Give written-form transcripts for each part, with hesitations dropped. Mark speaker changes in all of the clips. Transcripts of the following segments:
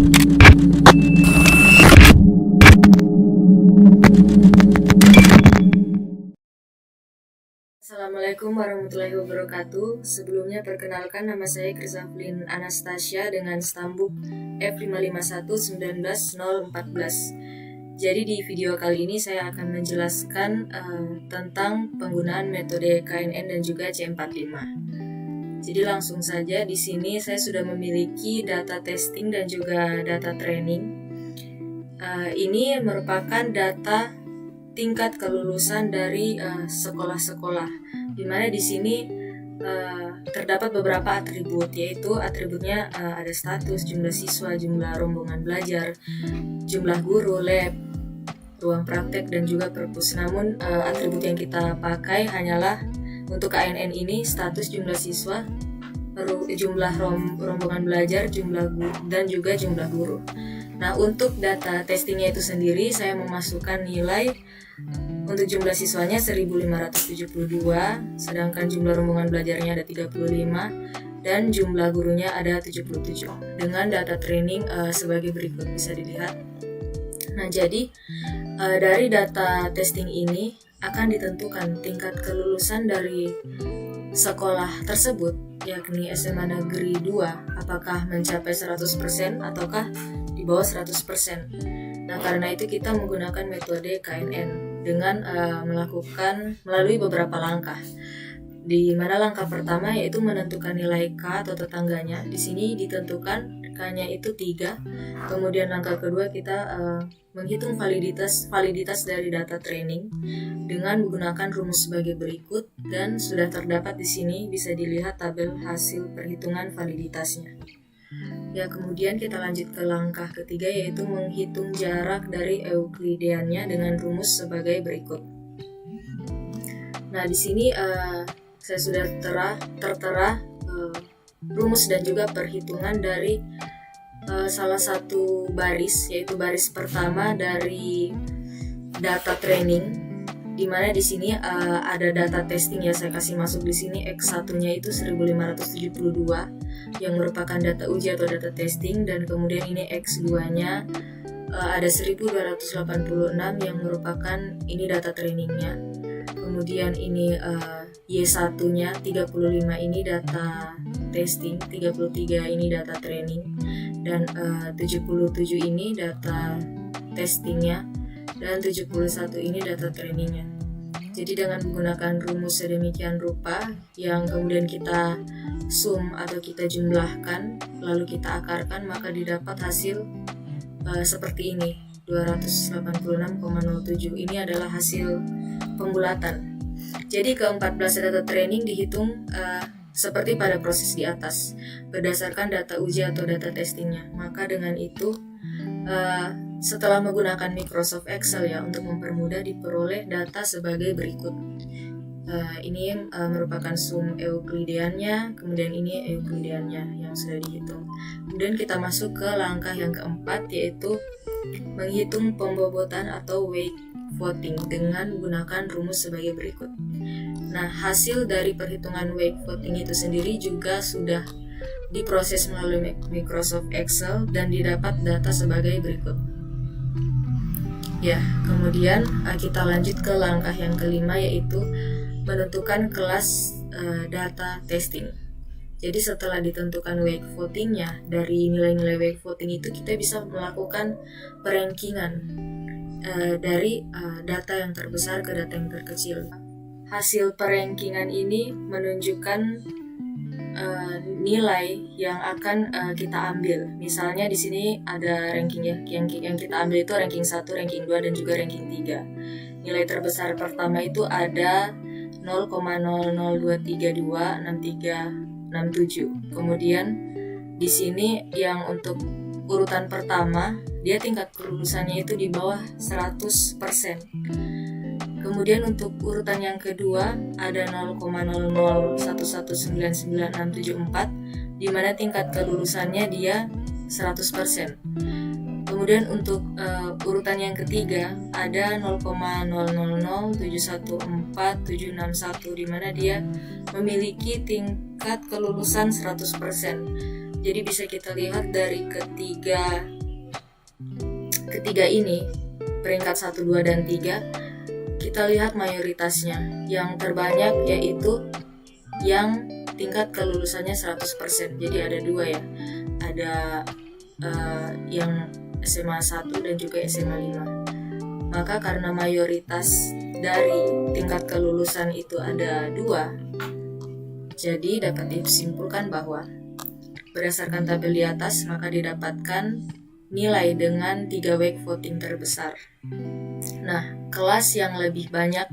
Speaker 1: Assalamualaikum warahmatullahi wabarakatuh. Sebelumnya perkenalkan, nama saya Krisaflin Anastasia dengan stambuk F551919014. Jadi di video kali ini saya akan menjelaskan tentang penggunaan metode KNN dan juga C45. Jadi langsung saja, di sini saya sudah memiliki data testing dan juga data training. Ini merupakan data tingkat kelulusan dari sekolah-sekolah, di mana di sini terdapat beberapa atribut, yaitu atributnya ada status, jumlah siswa, jumlah rombongan belajar, jumlah guru, lab, ruang praktek, dan juga perpus. Namun atribut yang kita pakai hanyalah untuk KNN ini status, jumlah siswa, jumlah rombongan belajar, jumlah guru, dan juga jumlah guru. Nah, untuk data testingnya itu sendiri saya memasukkan nilai untuk jumlah siswanya 1572, sedangkan jumlah rombongan belajarnya ada 35 dan jumlah gurunya ada 77. Dengan data training sebagai berikut, bisa dilihat. Nah, jadi dari data testing ini akan ditentukan tingkat kelulusan dari sekolah tersebut, yakni SMA Negeri 2, apakah mencapai 100% ataukah di bawah 100%. Nah, karena itu kita menggunakan metode KNN dengan melalui beberapa langkah. Di mana langkah pertama yaitu menentukan nilai K atau tetangganya. Di sini ditentukan K-nya itu 3. Kemudian langkah kedua kita menghitung validitas dari data training dengan menggunakan rumus sebagai berikut, dan sudah terdapat di sini bisa dilihat tabel hasil perhitungan validitasnya. Ya, kemudian kita lanjut ke langkah ketiga, yaitu menghitung jarak dari Euklideannya dengan rumus sebagai berikut. Nah, di sini saya sudah tertera rumus dan juga perhitungan dari salah satu baris, yaitu baris pertama dari data training, di mana di sini ada data testing ya, saya kasih masuk di sini X1-nya itu 1572 yang merupakan data uji atau data testing, dan kemudian ini X2-nya ada 1286 yang merupakan ini data trainingnya. Kemudian ini Y1-nya 35 ini data testing, 33 ini data training, dan 77 ini data testingnya, dan 71 ini data trainingnya. Jadi dengan menggunakan rumus sedemikian rupa yang kemudian kita sum atau kita jumlahkan lalu kita akarkan, maka didapat hasil seperti ini, 286,07. Ini adalah hasil pembulatan. Jadi ke-14 data training dihitung seperti pada proses di atas berdasarkan data uji atau data testingnya. Maka dengan itu setelah menggunakan Microsoft Excel ya, untuk mempermudah diperoleh data sebagai berikut. Ini merupakan sum Euklideannya, kemudian ini Euklideannya yang sudah dihitung. Kemudian kita masuk ke langkah yang keempat, yaitu menghitung pembobotan atau weight voting dengan menggunakan rumus sebagai berikut. Nah, hasil dari perhitungan weight voting itu sendiri juga sudah diproses melalui Microsoft Excel dan didapat data sebagai berikut. Ya, kemudian kita lanjut ke langkah yang kelima, yaitu menentukan kelas data testing. Jadi setelah ditentukan weight votingnya, dari nilai-nilai weight voting itu kita bisa melakukan perankingan dari data yang terbesar ke data yang terkecil. Hasil perankingan ini menunjukkan nilai yang akan kita ambil. Misalnya di sini ada rankingnya, yang kita ambil itu ranking 1, ranking 2, dan juga ranking 3. Nilai terbesar pertama itu ada 0,002326367. Kemudian di sini yang untuk urutan pertama, dia tingkat kelulusannya itu di bawah 100%. Kemudian untuk urutan yang kedua ada 0,00119964, di mana tingkat kelulusannya dia 100%. Kemudian untuk urutan yang ketiga ada 0,00071471, di mana dia memiliki tingkat kelulusan 100%. Jadi bisa kita lihat dari ketiga ketiga ini, peringkat 1, 2, dan 3, kita lihat mayoritasnya. Yang terbanyak yaitu yang tingkat kelulusannya 100%. Jadi ada 2 ya. Ada yang SMA 1 dan juga SMA 5. Maka karena mayoritas dari tingkat kelulusan itu ada 2, jadi dapat disimpulkan bahwa berdasarkan tabel di atas maka didapatkan nilai dengan 3 wake voting terbesar. Nah, kelas yang lebih banyak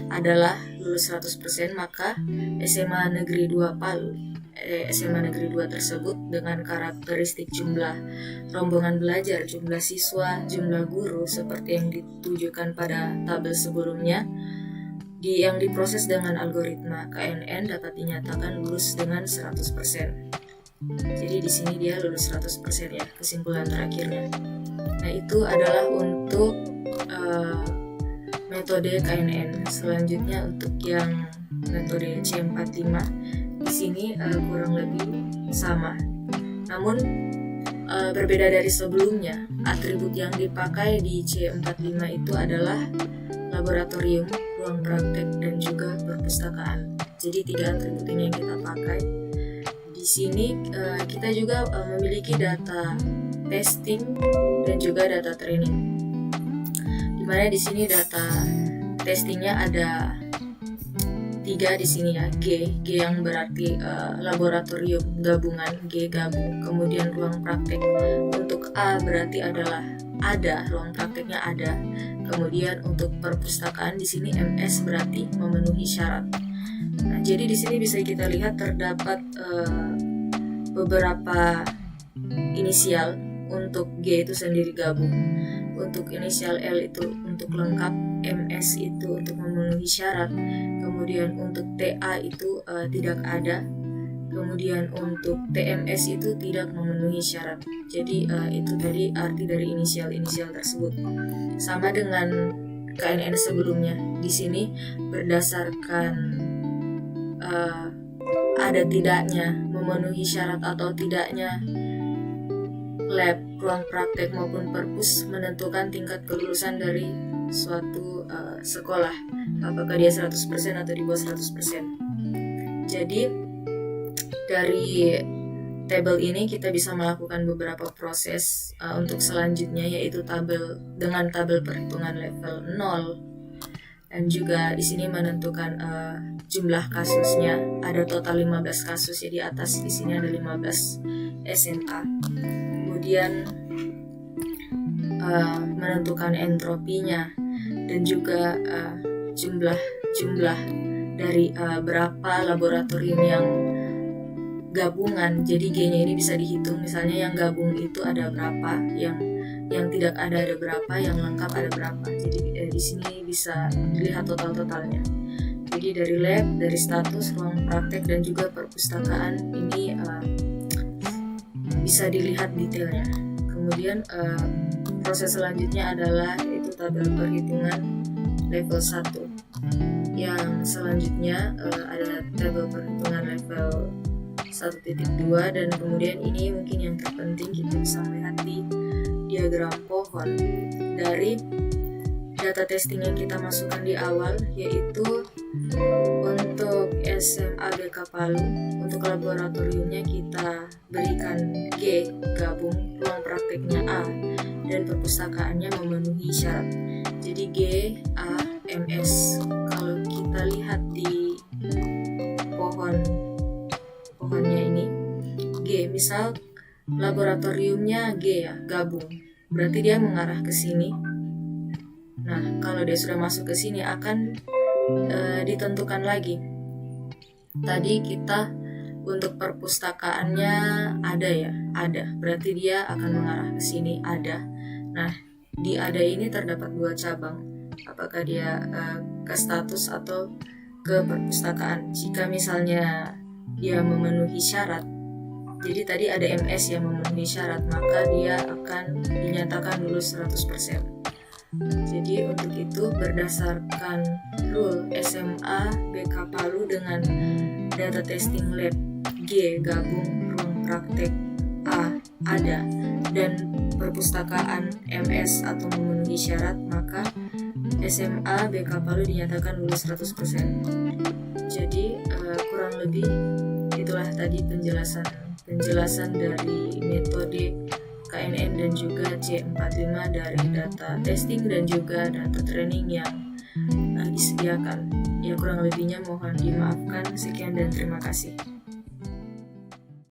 Speaker 1: adalah lulus 100%, maka SMA Negeri 2 Palu. SMA Negeri 2 tersebut dengan karakteristik jumlah rombongan belajar, jumlah siswa, jumlah guru seperti yang ditujukan pada tabel sebelumnya, yang diproses dengan algoritma KNN dapat dinyatakan lulus dengan 100%. Jadi di sini dia lulus 100% ya, kesimpulan terakhirnya. Nah, itu adalah untuk metode KNN. Selanjutnya untuk yang metode C45, di sini kurang lebih sama. Namun berbeda dari sebelumnya, atribut yang dipakai di C45 itu adalah laboratorium, ruang praktek, dan juga perpustakaan. Jadi 3 atribut ini yang kita pakai. Di sini kita juga memiliki data testing dan juga data training. Dimana di sini data testingnya ada 3 di sini ya, G yang berarti laboratorium gabungan, G gabung. Kemudian ruang praktek untuk A berarti adalah ada, ruang prakteknya ada. Kemudian untuk perpustakaan di sini MS berarti memenuhi syarat. Nah, jadi di sini bisa kita lihat terdapat beberapa inisial. Untuk G itu sendiri gabung, untuk inisial L itu untuk lengkap, MS itu untuk memenuhi syarat, kemudian untuk TA itu tidak ada, kemudian untuk TMS itu tidak memenuhi syarat. Jadi itu tadi arti dari inisial-inisial tersebut. Sama dengan KNN sebelumnya, di sini berdasarkan ada tidaknya memenuhi syarat atau tidaknya lab, ruang praktek maupun perpus menentukan tingkat kelulusan dari suatu sekolah, apakah dia 100% atau di bawah 100%. Jadi dari tabel ini kita bisa melakukan beberapa proses untuk selanjutnya, yaitu dengan tabel perhitungan level 0, dan juga di sini menentukan jumlah kasusnya. Ada total 15 kasus ya, di atas di sini ada 15 SMA. Kemudian menentukan entropinya dan juga jumlah dari berapa laboratorium yang gabungan. Jadi G-nya ini bisa dihitung, misalnya yang gabung itu ada berapa, yang tidak ada berapa, yang lengkap ada berapa. Jadi di sini bisa dilihat totalnya. Jadi dari lab, dari status, ruang praktek, dan juga perpustakaan ini bisa dilihat detailnya. Kemudian proses selanjutnya adalah itu tabel perhitungan level 1. Yang selanjutnya ada tabel perhitungan level 1.2, dan kemudian ini mungkin yang terpenting kita bisa melihat di diagram pohon dari data testing yang kita masukkan di awal, yaitu untuk SMA BK Palu, untuk laboratoriumnya kita berikan G gabung, ruang prakteknya A, dan perpustakaannya memenuhi syarat. Jadi G, A, MS. Kalau kita lihat di pohonnya ini, G, misal laboratoriumnya G ya, gabung, berarti dia mengarah ke sini. Nah, kalau dia sudah masuk ke sini akan ditentukan lagi. Tadi kita untuk perpustakaannya ada ya, ada. Berarti dia akan mengarah ke sini, ada. Nah, di ada ini terdapat 2 cabang. Apakah dia ke status atau ke perpustakaan? Jika misalnya dia memenuhi syarat, jadi tadi ada MS yang memenuhi syarat, maka dia akan dinyatakan lulus 100%. Jadi untuk itu berdasarkan rule SMA BK Palu dengan data testing lab G gabung, ruang praktek A ada, dan perpustakaan MS atau memenuhi syarat, maka SMA BK Palu dinyatakan lulus 100%. Jadi kurang lebih itulah tadi penjelasan dari metode KNN dan juga C45 dari data testing dan juga data training yang disediakan. Ya kurang lebihnya mohon dimaafkan. Sekian dan terima kasih.